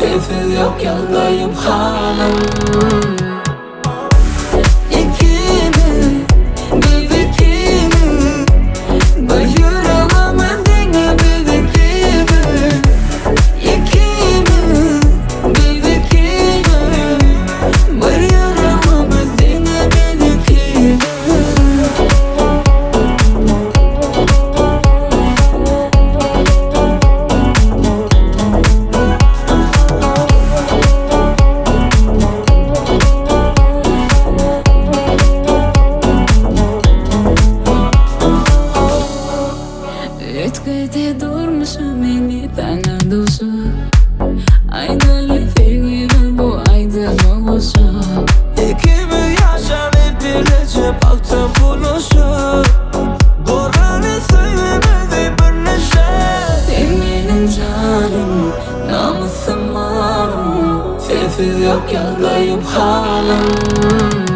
Keyfi yok yaldayım hanım. Etkide durmuşum beni benden dostu. Aydınlık gibi bu aydın oluşu. İkimiz yaşanıp birlikte bakta buluşup Doğranı söylemedi bir neşe. Sen benim canım, namusum malum. Keyfi yok yaldayım hanım.